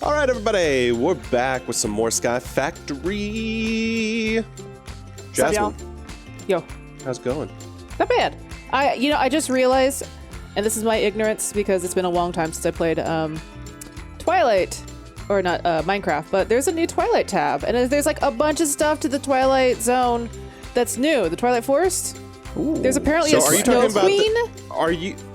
All right, everybody, we're back with some more Sky Factory. Jasmine, Yo, how's it going? not bad. I just realized, and this is my ignorance because it's been a long time since I played Twilight, or not Minecraft, but there's a new Twilight tab, and there's like a bunch of stuff to the Twilight Zone that's new. The Twilight Forest. Ooh. There's apparently a Snow Queen.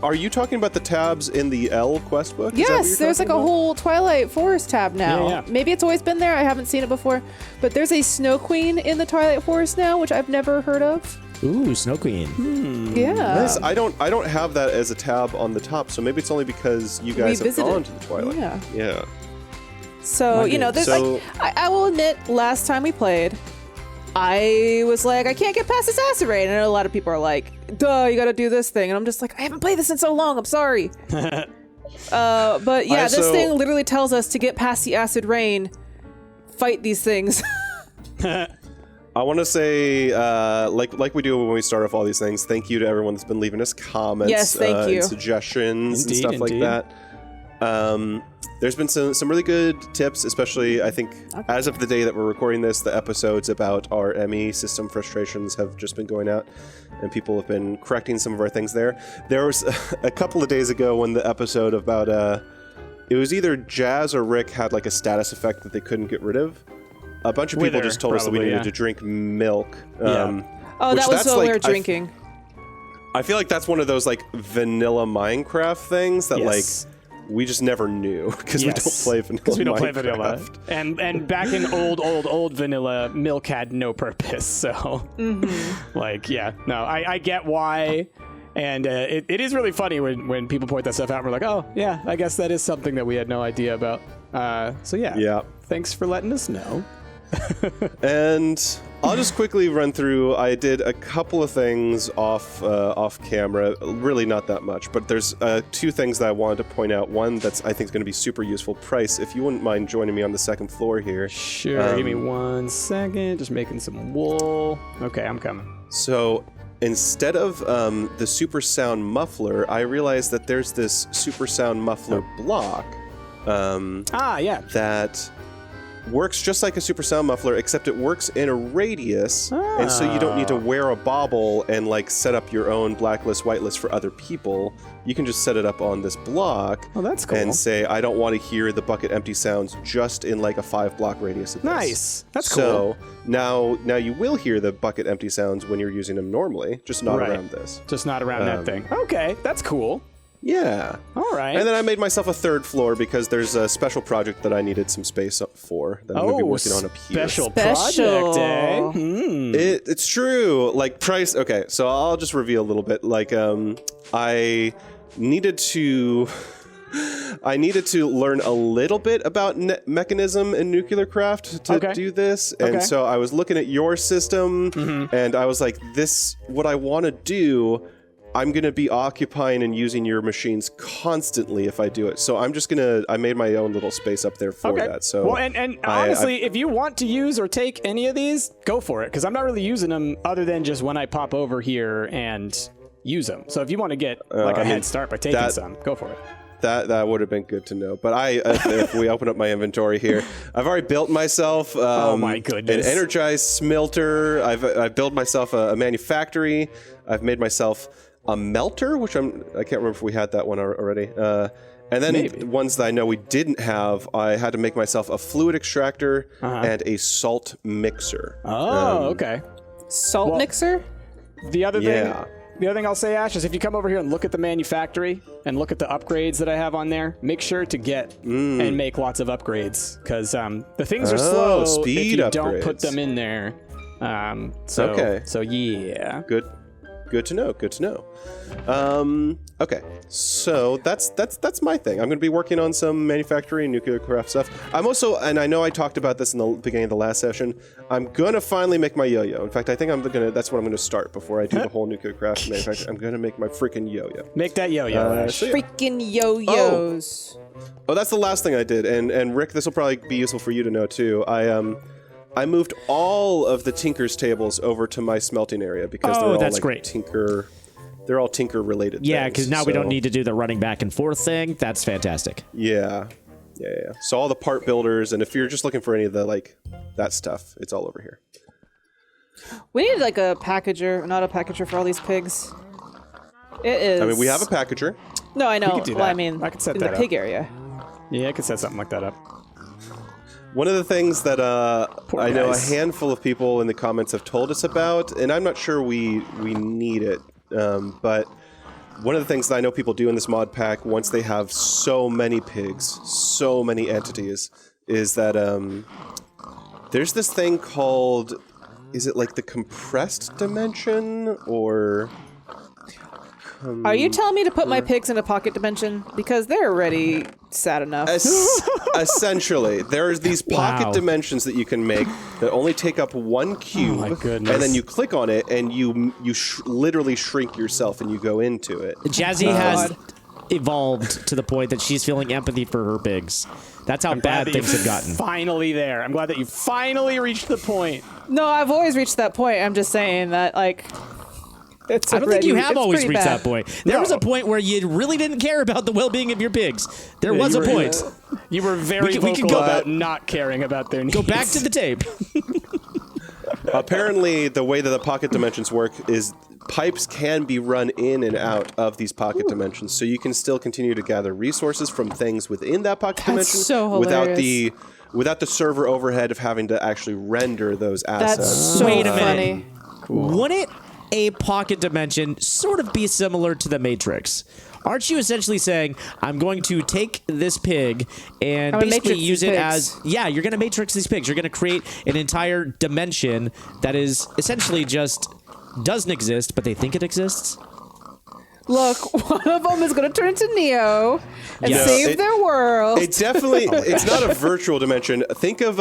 Are you talking about the tabs in the L quest book? Yes, there's like a whole Twilight Forest tab now. Yeah. Maybe it's always been there. I haven't seen it before, but there's a Snow Queen in the Twilight Forest now, which I've never heard of. Ooh, Snow Queen. Yeah. Nice. I don't have that as a tab on the top, so maybe it's only because you guys have gone to the Twilight. Yeah. So, there's I will admit, last time we played, I was like, I can't get past this acid rain. And I know a lot of people are like, duh, you gotta do this thing. And I'm just like, I haven't played this in so long, I'm sorry. But yeah, this thing literally tells us to get past the acid rain, fight these things. I want to say, like we do when we start off all these things, thank you to everyone that's been leaving us comments, yes, thank you. And suggestions and stuff like that. There's been some really good tips, especially I think as of the day that we're recording this, the episodes about our ME system frustrations have just been going out, and people have been correcting some of our things there. There was a couple of days ago when the episode about it was either Jazz or Rick had like a status effect that they couldn't get rid of. A bunch of people just told us that we needed to drink milk. Oh, that was what we were drinking. I feel like that's one of those like vanilla Minecraft things that like we just never knew because we don't play vanilla. Because we don't play vanilla. And back in old vanilla, milk had no purpose. So I get why. And it is really funny when people point that stuff out and we're like, oh yeah, I guess that is something that we had no idea about. Thanks for letting us know. And I'll just quickly run through. I did a couple of things off camera, really not that much, but there's two things that I wanted to point out. One that's I think is going to be super useful. Price, if you wouldn't mind joining me on the second floor here. Sure, give me 1 second. Just making some wool. Okay, I'm coming. So instead of the super sound muffler, I realized that there's this super sound muffler block. That works just like a super sound muffler, except it works in a radius, and so you don't need to wear a bauble and like set up your own blacklist, whitelist for other people. You can just set it up on this block. Oh, that's cool. And say, I don't want to hear the bucket empty sounds just in like a 5-block radius of this. Nice. That's cool. So now you will hear the bucket empty sounds when you're using them normally, just not around this. Just not around that thing. Okay, that's cool. Yeah. All right. And then I made myself a third floor because there's a special project that I needed some space for that I'm going to be working on up here. Special project, eh? It's true. Like price. Okay, so I'll just reveal a little bit. Like I needed to learn a little bit about mechanism and nuclear craft to do this. And so I was looking at your system and I was like, what I want to do, I'm going to be occupying and using your machines constantly if I do it. So I'm just going to, I made my own little space up there for that. So well, and honestly, if you want to use or take any of these, go for it. Because I'm not really using them other than just when I pop over here and use them. So if you want to get like a head start by taking some, go for it. That would have been good to know. But if we open up my inventory here, I've already built myself oh my goodness. an energized smelter. I've built myself a manufactory. I've made myself a melter, which I can't remember if we had that one already. And then ones that I know we didn't have, I had to make myself a fluid extractor and a salt mixer. Oh, okay. Salt mixer? The other thing I'll say, Ash, is if you come over here and look at the manufactory and look at the upgrades that I have on there, make sure to get and make lots of upgrades because the things are slow if you don't put them in there. So yeah. Good to know. Okay, so that's my thing. I'm going to be working on some manufacturing nuclear craft stuff. I'm also, and I know I talked about this in the beginning of the last session, I'm going to finally make my yo-yo. In fact, I think that's what I'm going to start before I do the whole nuclear craft manufacturing. I'm going to make my freaking yo-yo. Make that yo-yo. Freaking yo-yos. Oh, that's the last thing I did. And Rick, this will probably be useful for you to know too. I moved all of the Tinker's tables over to my smelting area because they're all like great. Tinker. They're all Tinker related. Yeah, because now we don't need to do the running back and forth thing. That's fantastic. Yeah. Yeah. So all the part builders, and if you're just looking for any of the that stuff, it's all over here. We need like a packager, an auto packager for all these pigs. It is. I mean, we have a packager. No, I know. We could do that. Well, I mean, I could set in that the up. pig area. Yeah, I could set something like that up. One of the things that I know a guys. handful of people in the comments have told us about, and I'm not sure we need it, but one of the things that I know people do in this mod pack once they have so many pigs, so many entities, is that there's this thing called, is it like the compressed dimension, or... Are you telling me to put my pigs in a pocket dimension? Because they're already sad enough. Essentially, there's these pocket dimensions that you can make that only take up one cube, my goodness. and then you click on it, and you literally shrink yourself, and you go into it. Jazzy has evolved to the point that she's feeling empathy for her pigs. That's how bad things have gotten. Finally there. I'm glad that you finally reached the point. No, I've always reached that point. I'm just saying that, like... I don't think you have always reached that point. There was a point where you really didn't care about the well-being of your pigs. There was a point. You were very vocal about not caring about their needs. Go back to the tape. Apparently, the way that the pocket dimensions work is pipes can be run in and out of these pocket dimensions, so you can still continue to gather resources from things within that pocket dimension so without the server overhead of having to actually render those assets. That's so Wait a minute. funny. Cool. Wouldn't a pocket dimension sort of be similar to the Matrix? Aren't you essentially saying, I'm going to take this pig and basically use it as... Yeah, you're going to matrix these pigs. You're going to create an entire dimension that is essentially just doesn't exist, but they think it exists? Look, one of them is going to turn into Neo and Yes. save their world. It definitely... It's not a virtual dimension. Think of...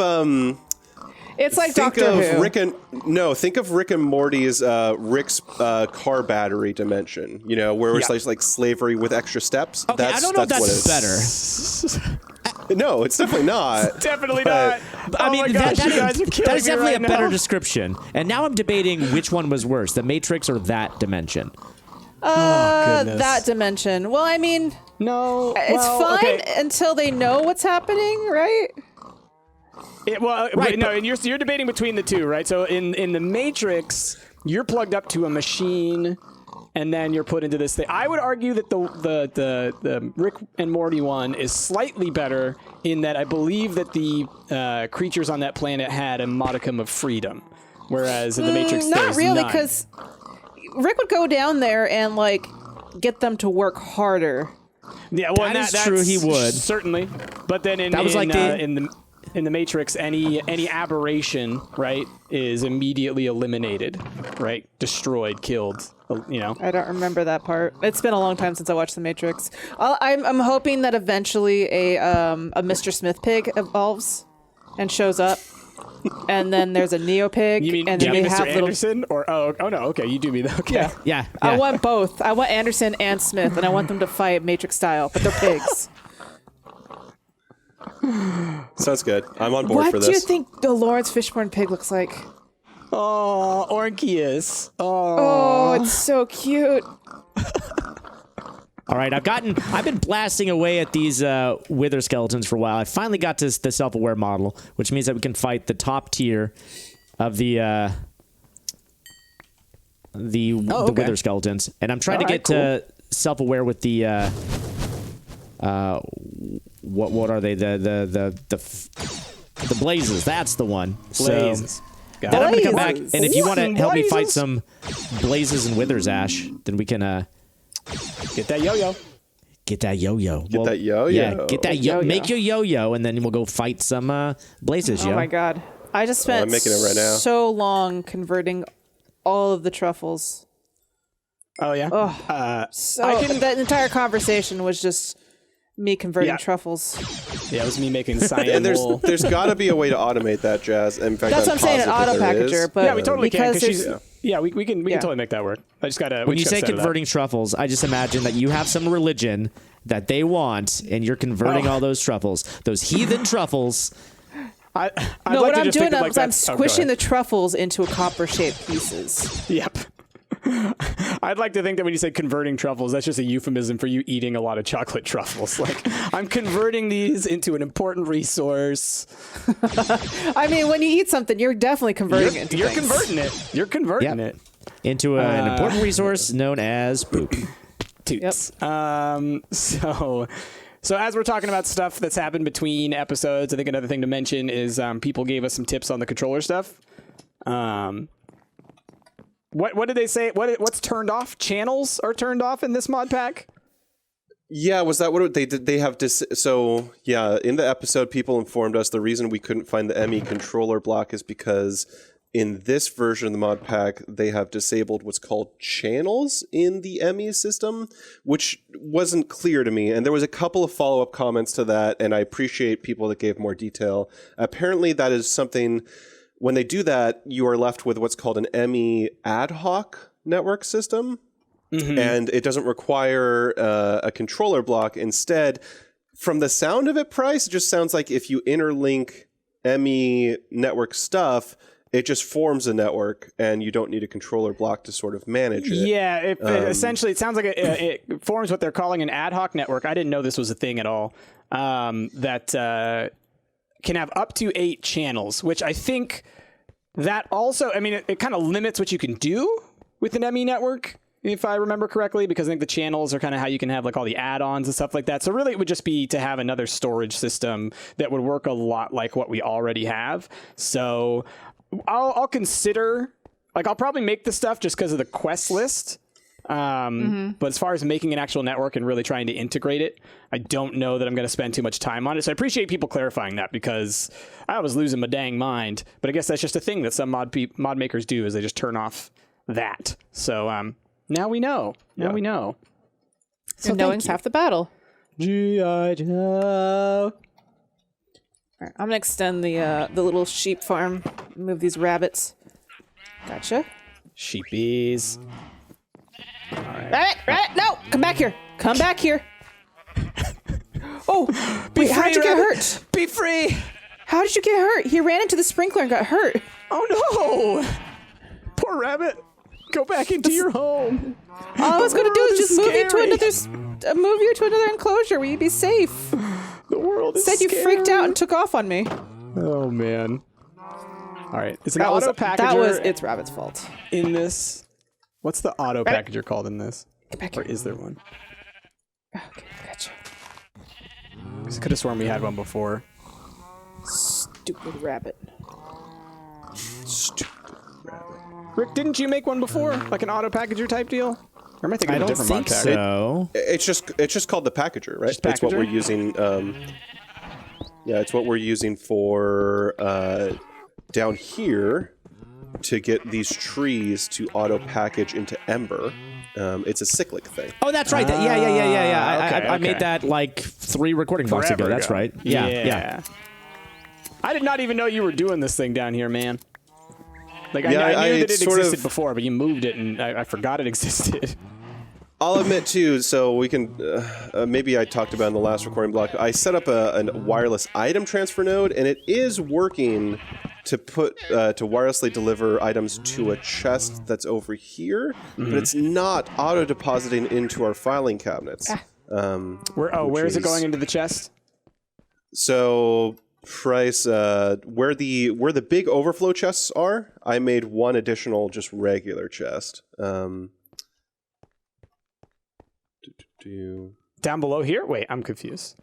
It's like think Doctor of Who. think of Rick and Morty's Rick's car battery dimension. You know, where it's like slavery with extra steps. Okay, I don't know if that's better. No, it's definitely not. Definitely not. I mean, that is definitely a better description. And now I'm debating which one was worse, the Matrix or that dimension. goodness. That dimension. Well, I mean, No. it's fine until they know what's happening, right? Right, no, and you're debating between the two, right? So in the Matrix, you're plugged up to a machine, and then you're put into this thing. I would argue that the Rick and Morty one is slightly better in that I believe that the creatures on that planet had a modicum of freedom, whereas in the Matrix, not there's really, none. because Rick would go down there and like get them to work harder. Yeah, well, That is true, he would. certainly. But then in the Matrix, any aberration, right, is immediately eliminated, right, destroyed, killed. You know. I don't remember that part. It's been a long time since I watched The Matrix. I'm hoping that eventually a Mr. Smith pig evolves and shows up, and then there's a Neo pig. You mean and then they Mr. have Anderson or oh no, okay, you do mean that. Okay. Yeah. I want both. I want Anderson and Smith, and I want them to fight Matrix style, but they're pigs. Sounds good. I'm on board for this. What do you think the Lawrence Fishburne pig looks like? Oh, Orpheus. Oh, it's so cute. All right, I've been blasting away at these wither skeletons for a while. I finally got to the self-aware model, which means that we can fight the top tier of the wither skeletons, and I'm trying to get to self-aware with the what are they, the blazes? That's the one. Blazes. So then I'm gonna come back, and if you want to help me fight Blazes? some blazes and withers, Ash, then we can Get that yo-yo. get that yo-yo. Get that yo-yo. Yeah, get that Yo-yo. Make your yo-yo, and then we'll go fight some blazes. Oh my god. I just spent I'm making it right now. so long converting all of the truffles. Oh yeah. That entire conversation was just me converting truffles. Yeah, it was me making cyan And wool. there's got to be a way to automate that, Jazz. In fact, That's what I'm saying, an auto packager. But Yeah, we totally can. because Because there's- we can totally make that work. I just gotta. When you say converting truffles, I just imagine that you have some religion that they want, and you're converting all those truffles, those heathen truffles. I'd no, like what to I'm just doing think of is like I'm that- squishing the truffles into copper-shaped pieces. Yep. I'd like to think that when you say converting truffles, that's just a euphemism for you eating a lot of chocolate truffles. Like, I'm converting these into an important resource. I mean, when you eat something, you're definitely converting it. You're converting it. You're converting it into an important resource known as poop. Toots. Yep. So as we're talking about stuff that's happened between episodes, I think another thing to mention is people gave us some tips on the controller stuff. What did they say? What's turned off? Channels are turned off in this mod pack? Yeah, was that what they did? They have so yeah, in the episode, people informed us the reason we couldn't find the ME controller block is because in this version of the mod pack, they have disabled what's called channels in the ME system, which wasn't clear to me. And there was a couple of follow-up comments to that, and I appreciate people that gave more detail. Apparently, that is something, when they do that, you are left with what's called an ME ad hoc network system, and it doesn't require a controller block. Instead, from the sound of it, Price, it just sounds like if you interlink ME network stuff, it just forms a network, and you don't need a controller block to sort of manage it. Yeah, essentially, it sounds like it forms what they're calling an ad hoc network. I didn't know this was a thing at all. That can have up to 8 channels, which I think that also, I mean, it kind of limits what you can do with an ME network, if I remember correctly, because I think the channels are kind of how you can have like all the add-ons and stuff like that. So really, it would just be to have another storage system that would work a lot like what we already have. So I'll consider, like, I'll probably make this stuff just because of the quest list. But as far as making an actual network and really trying to integrate it, I don't know that I'm going to spend too much time on it. So I appreciate people clarifying that, because I was losing my dang mind. But I guess that's just a thing that some mod makers do, is they just turn off that. So now we know. Now we know. So knowing's half the battle. G.I. Joe. All right, I'm gonna extend the little sheep farm. Move these rabbits. Gotcha. Sheepies. Rabbit, no! Come back here! Come back here! Oh, wait, how'd you get hurt? Be free! How did you get hurt? He ran into the sprinkler and got hurt. Oh no! Poor rabbit. Go back into your home. All I was going to do is just move you to another enclosure where you'd be safe. The world is scary. Said you freaked out and took off on me. Oh man. All right, it's an auto packager. It's Rabbit's fault. In this, what's the auto packager called in this? Get back here. Or is there one? Okay, gotcha. I could have sworn we had one before. Stupid rabbit. Stupid rabbit. Rick, didn't you make one before, like an auto packager type deal? Or am I thinking of a different mod pack? So. It's just called the packager, right? Just packager? It's what we're using. Yeah, it's what we're using for down here to get these trees to auto package into Ember. It's a cyclic thing. Oh, that's right. Yeah. Okay, I made that like 3 recording blocks ago. That's right. Yeah. I did not even know you were doing this thing down here, man. Like, I knew that it existed before, but you moved it, and I forgot it existed. I'll admit, too, so we can... maybe I talked about in the last recording block. I set up a wireless item transfer node, and it is working to put to wirelessly deliver items to a chest that's over here, but it's not auto-depositing into our filing cabinets. Where is it going into the chest? So... Price, where the big overflow chests are, I made one additional just regular chest. Down below here? Wait, I'm confused.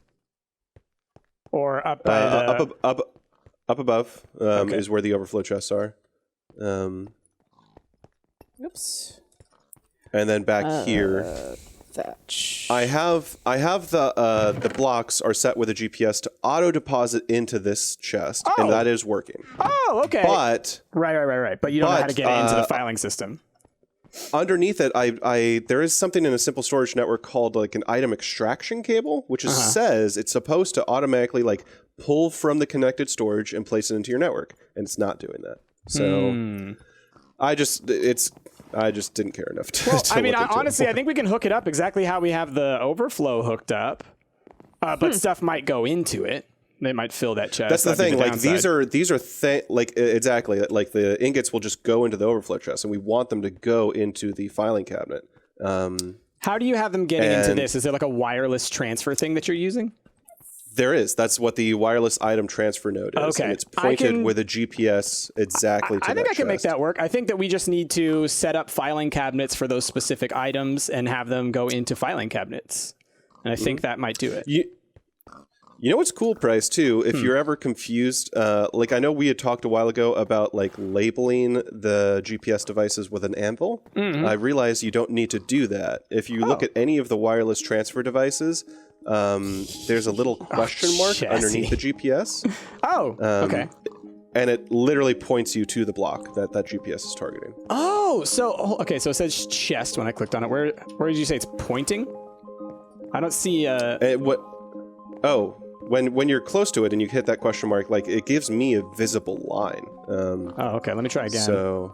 Or up by up above okay. is where the overflow chests are. Oops. And then back here. Thatch. I have the blocks are set with a GPS to auto deposit into this chest, and that is working. Oh, okay. But right. But you don't know how to get into the filing system. Underneath it, there is something in a simple storage network called like an item extraction cable, which says it's supposed to automatically like pull from the connected storage and place it into your network, and it's not doing that. So I just didn't care enough to. Well, I mean, honestly, I think we can hook it up exactly how we have the overflow hooked up, but stuff might go into it. They might fill that chest. That's the thing. Like these are like exactly like the ingots will just go into the overflow chest, and we want them to go into the filing cabinet. How do you have them getting into this? Is there like a wireless transfer thing that you're using? There is. That's what the wireless item transfer node is. Okay. And it's pointed with a GPS exactly to that I think I can make chest. that work. I think that we just need to set up filing cabinets for those specific items and have them go into filing cabinets. And I think that might do it. You know what's cool, Price, too? If you're ever confused, like I know we had talked a while ago about like labeling the GPS devices with an anvil. I realize you don't need to do that. If you look at any of the wireless transfer devices, there's a little question mark underneath the GPS. Okay. And it literally points you to the block that GPS is targeting. So it says chest when I clicked on it. Where did you say it's pointing? I don't see when you're close to it and you hit that question mark, like it gives me a visible line. Okay, let me try again. So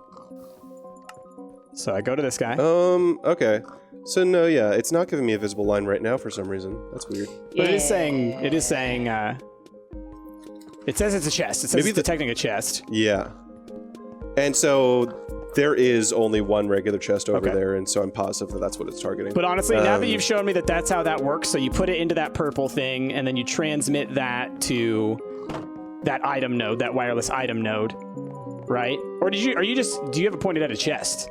I go to this guy. Okay. So no, yeah, it's not giving me a visible line right now for some reason. That's weird. But it is saying it says it's a chest. It says it's detecting a chest. Yeah. And so there is only one regular chest over there, and so I'm positive that that's what it's targeting. But honestly, now that you've shown me that that's how that works, so you put it into that purple thing, and then you transmit that to that item node, that wireless item node, right? Or do you have it pointed at a chest?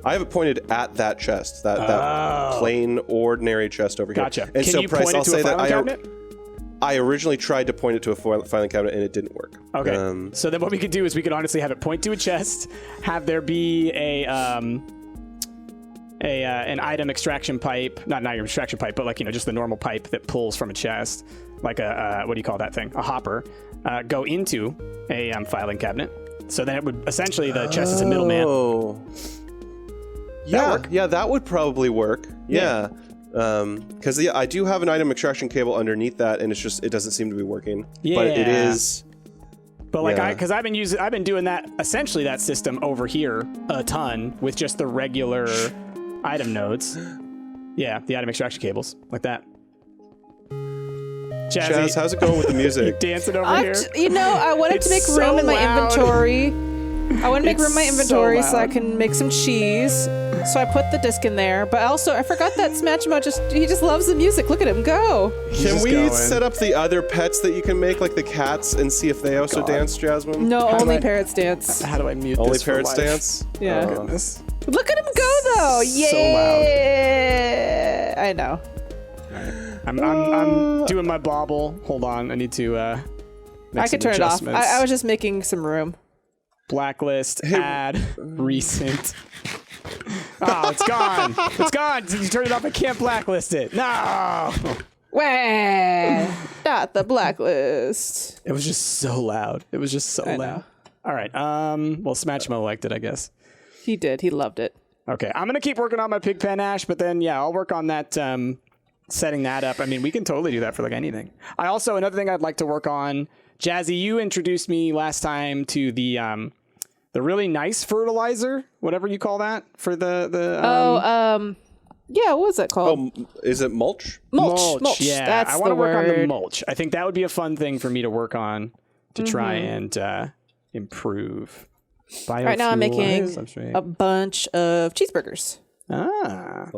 I have it pointed at that chest, that plain, ordinary chest over here. Gotcha. And Can so, you Price, point it I'll to say a that filing cabinet? I originally tried to point it to a filing cabinet, and it didn't work. Okay. So then what we could do is we could honestly have it point to a chest, have there be an item extraction pipe, not an item extraction pipe, but like, just the normal pipe that pulls from a chest, like a, what do you call that thing? A hopper, go into a filing cabinet. So then it would, essentially the chest is a middleman. Oh. Yeah, that would probably work. Yeah. Because I do have an item extraction cable underneath that, and it doesn't seem to be working. Yeah. But it is. But like I've been doing that, essentially that system over here a ton with just the regular item nodes. Yeah, the item extraction cables like that. Chaz, how's it going with the music? You dancing over here? I wanted to make room in my inventory. I want to make room in my inventory so I can make some cheese. So I put the disc in there, but also I forgot that Smatchmo he just loves the music. Look at him go. Can we set up the other pets that you can make, like the cats, and see if they also dance, Jasmine? No, only parrots dance. How do I mute only this for parrots life? dance? Yeah. Oh, goodness. Look at him go though. Yeah. I know. I'm doing my bobble. Hold on, I need to make I could turn it off. I was just making some room. Blacklist, add, recent. Oh, it's gone. It's gone. You turned it off. I can't blacklist it. No. Well, not the blacklist. It was just so loud. It was just so loud. All right. Well, Smatchmo liked it, I guess. He did. He loved it. Okay. I'm going to keep working on my pig pen, Ash, but then, I'll work on that, setting that up. I mean, we can totally do that for like anything. Another thing I'd like to work on, Jazzy, you introduced me last time to the really nice fertilizer, whatever you call that for yeah, what was that called? Oh, is it mulch? Mulch. Yeah, that's I want to work on the mulch. I think that would be a fun thing for me to work on to try and improve. Right now I'm making a bunch of cheeseburgers. I'm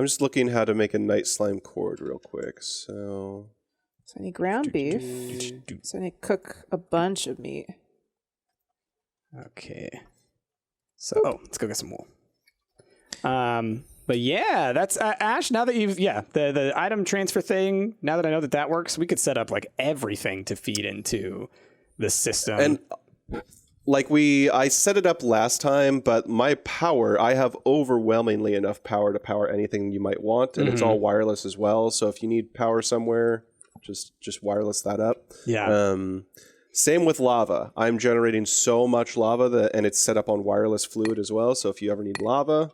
just looking how to make a night slime cord real quick. So I need ground beef. So I need to cook a bunch of meat. Okay. So, let's go get some wool. But yeah, that's Ash. Now that you've the item transfer thing. Now that I know that works, we could set up like everything to feed into the system. And like I set it up last time, but my power, I have overwhelmingly enough power to power anything you might want, and it's all wireless as well. So if you need power somewhere, just wireless that up. Yeah. Same with lava. I'm generating so much lava and it's set up on wireless fluid as well. So if you ever need lava,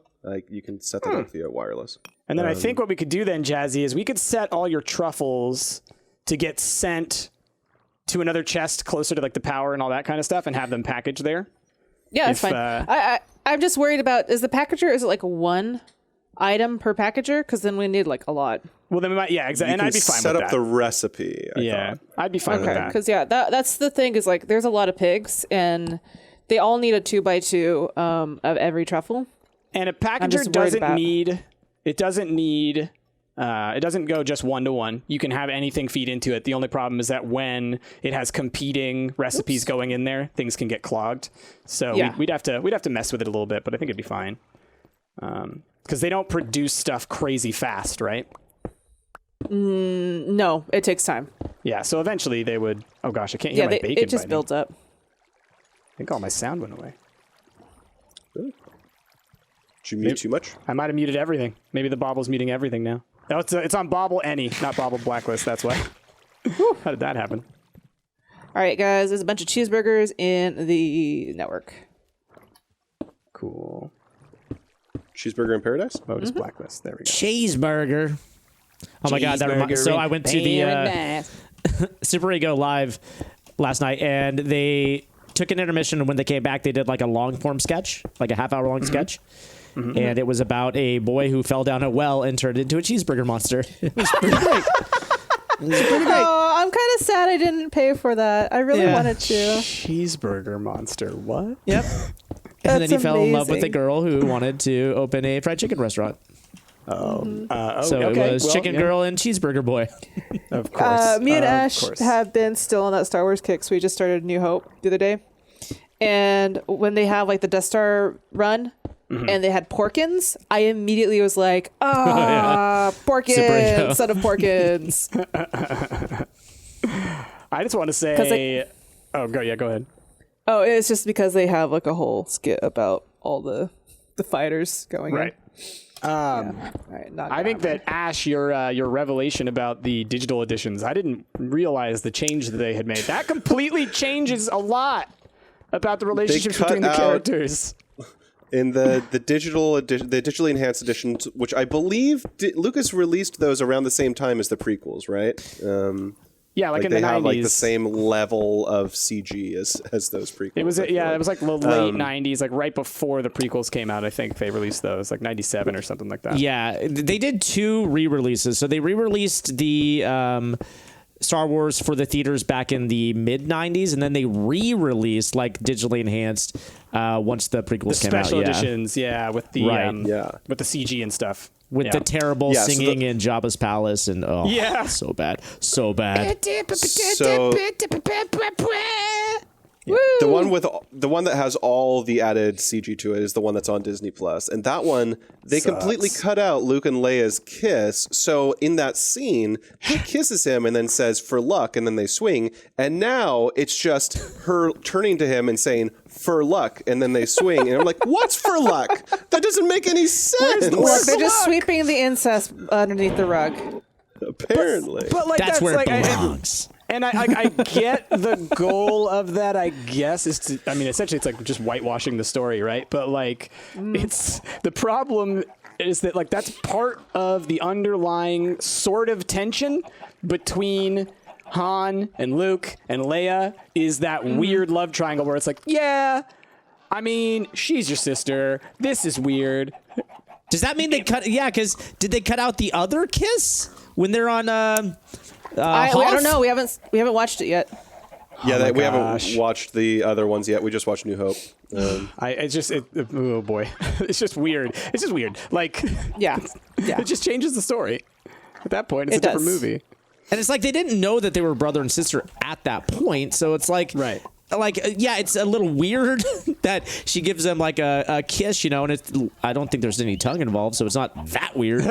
you can set that up via wireless. And then I think what we could do then, Jazzy, is we could set all your truffles to get sent to another chest closer to like the power and all that kind of stuff and have them packaged there. Yeah, that's fine. I'm just worried about, is it like one item per packager? Because then we need like a lot. Well, then we might, exactly. And I'd be fine with that. Set up the recipe. I'd be fine with that. Because that's the thing is like there's a lot of pigs and they all need a 2x2 of every truffle. And a packager it doesn't go just 1-to-1. You can have anything feed into it. The only problem is that when it has competing recipes going in there, things can get clogged. So we'd have to mess with it a little bit, but I think it'd be fine. Because they don't produce stuff crazy fast, right? No, it takes time. Yeah, so eventually they would... Oh gosh, I can't hear my bacon. It just builds up. I think all my sound went away. Really? Did you mute too much? I might have muted everything. Maybe the Bobble's muting everything now. Oh, it's on Bobble Any, not Bobble Blacklist. That's why. How did that happen? All right, guys. There's a bunch of cheeseburgers in the network. Cool. Cheeseburger in Paradise? Modus Blacklist. There we go. Cheeseburger. Oh my God. So I went to the Super Ego Live last night, and they took an intermission, and when they came back, they did like a long form sketch, like a half-hour long sketch. And it was about a boy who fell down a well and turned into a cheeseburger monster. It was pretty great. Oh, I'm kind of sad I didn't pay for that. I really wanted to. Cheeseburger monster. What? Yep. And then he fell in love with a girl who wanted to open a fried chicken restaurant. So it was Chicken Girl and Cheeseburger Boy. Of course. Me and Ash have been still on that Star Wars kick, so we just started New Hope the other day. And when they have like the Death Star run, and they had Porkins, I immediately was like, Porkins, son of Porkins. I just want to say, go ahead. Oh, it's just because they have like a whole skit about all the fighters going right. I think that Ash, your revelation about the digital editions, I didn't realize the change that they had made. That completely changes a lot about the relationships between the characters. In the digitally enhanced editions, which I believe Lucas released those around the same time as the prequels, right? Like in the 90s. They have like the same level of CG as those prequels. It was it was like the late 90s, like right before the prequels came out. I think they released those, like 97 or something like that. Yeah, they did 2 re-releases. So they re-released the Star Wars for the theaters back in the mid 90s, and then they re-released like digitally enhanced once the prequels came out. Special editions, with the with the CG and stuff. With the terrible singing in Jabba's palace, and so bad. So the one that has all the added CG to it is the one that's on Disney Plus, and that one they completely cut out Luke and Leia's kiss. So in that scene, he kisses him and then says "for luck," and then they swing. And now it's just her turning to him and saying "for luck," and then they swing. And I'm like, "What's for luck? That doesn't make any sense." Look, they're just sweeping the incest underneath the rug. Apparently, but like that's where it belongs. And I get the goal of that, I guess, is to, I mean, essentially it's like just whitewashing the story, right? But like, it's, the problem is that like, that's part of the underlying sort of tension between Han and Luke and Leia, is that weird love triangle where it's like, I mean, she's your sister. This is weird. Does that mean they cut, because did they cut out the other kiss when they're on, I don't know. We haven't watched it yet. Yeah, we haven't watched the other ones yet. We just watched New Hope. Oh boy, it's just weird. It's just weird. Like, it just changes the story. At that point, it's a different movie. And it's like they didn't know that they were brother and sister at that point. So it's like, it's a little weird that she gives them like a kiss, and I don't think there's any tongue involved, so it's not that weird.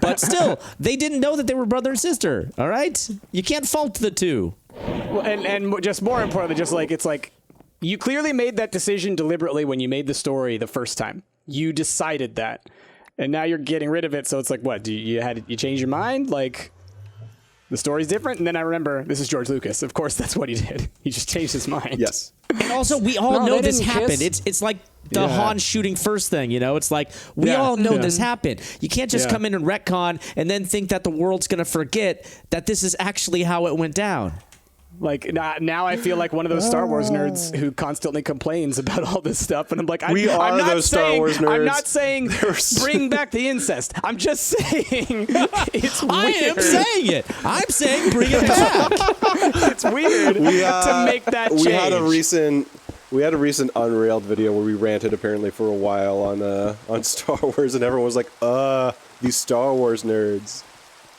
But still, they didn't know that they were brother and sister. All right, you can't fault the two. Well, and just more importantly, just like it's like you clearly made that decision deliberately when you made the story the first time. You decided that, and now you're getting rid of it. So it's like, what? You change your mind? Like, the story's different? And then I remember, this is George Lucas. Of course, that's what he did. He just changed his mind. Yes. And also, we all know this happened. It's like the Han shooting first thing, It's like, we all know this happened. You can't just come in and retcon and then think that the world's going to forget that this is actually how it went down. Like, now I feel like one of those Star Wars nerds who constantly complains about all this stuff. And I'm like, I'm not saying bring back the incest. I'm just saying it's weird. I am saying it. I'm saying bring it back. It's weird to make that change. We had a recent We had a recent Unrailed video where we ranted apparently for a while on Star Wars, and everyone was like, these Star Wars nerds.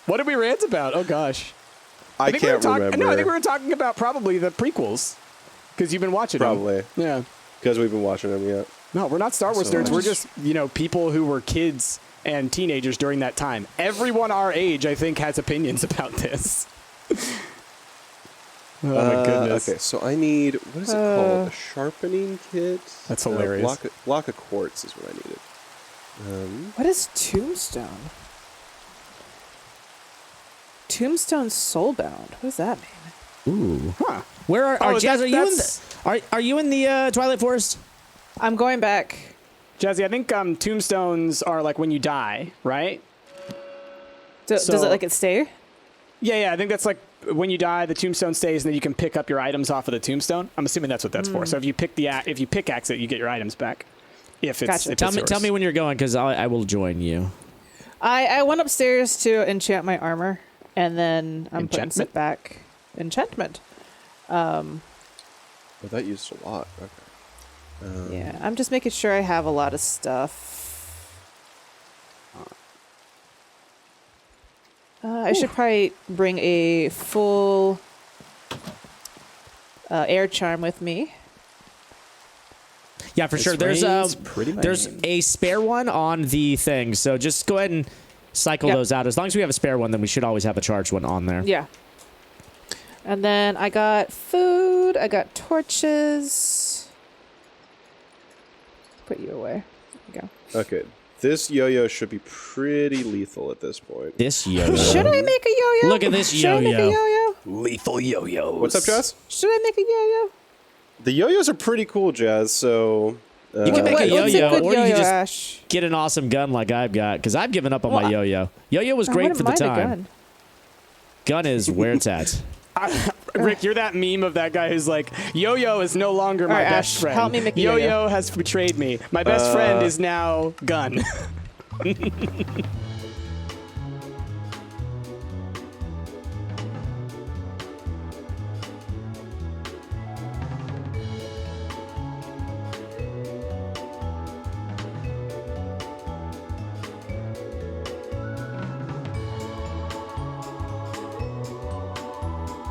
What did we rant about? Oh, gosh. I can't remember. No, I think we were talking about probably the prequels. Because you've been watching Probably. them. Yeah. Because we've been watching them, yeah. No, we're not Star Wars nerds. We're just, people who were kids and teenagers during that time. Everyone our age, I think, has opinions about this. Oh, my goodness. Okay, so I need, what is it called? A sharpening kit? That's hilarious. Block of quartz is what I needed. What is Tombstone? Tombstone Soulbound. What does that mean? Ooh. Huh. Where are Jazz? Are you in the Twilight Forest? I'm going back. Jazzy, I think tombstones are like when you die, right? Does it stay? Yeah. I think that's like when you die, the tombstone stays, and then you can pick up your items off of the tombstone. I'm assuming that's what that's for. So if you pickaxe it, you get your items back. If it's gotcha. Tell me when you're going, because I will join you. I went upstairs to enchant my armor, and then I'm putting it back. Enchantment. Well, that used a lot. Okay. Yeah, I'm just making sure I have a lot of stuff. I should probably bring a full air charm with me. Yeah, for sure. There's a spare one on the thing, so just go ahead and cycle those out. As long as we have a spare one, then we should always have a charged one on there. Yeah. And then I got food. I got torches. Put you away. There you go. Okay. This yo-yo should be pretty lethal at this point. This yo-yo. Should I make a yo-yo? Look at this yo-yo. Should I make a yo-yo? Lethal yo-yos. What's up, Jazz? Should I make a yo-yo? The yo-yos are pretty cool, Jazz, so... you can make a yo-yo, or you can just Ash? get an awesome gun like I've got, because I've given up on my yo-yo. Yo-yo was great for the time. Gun is where it's at. Rick, you're that meme of that guy who's like, yo-yo is no longer my best friend. Help me make a yo-yo has betrayed me. My best friend is now gun.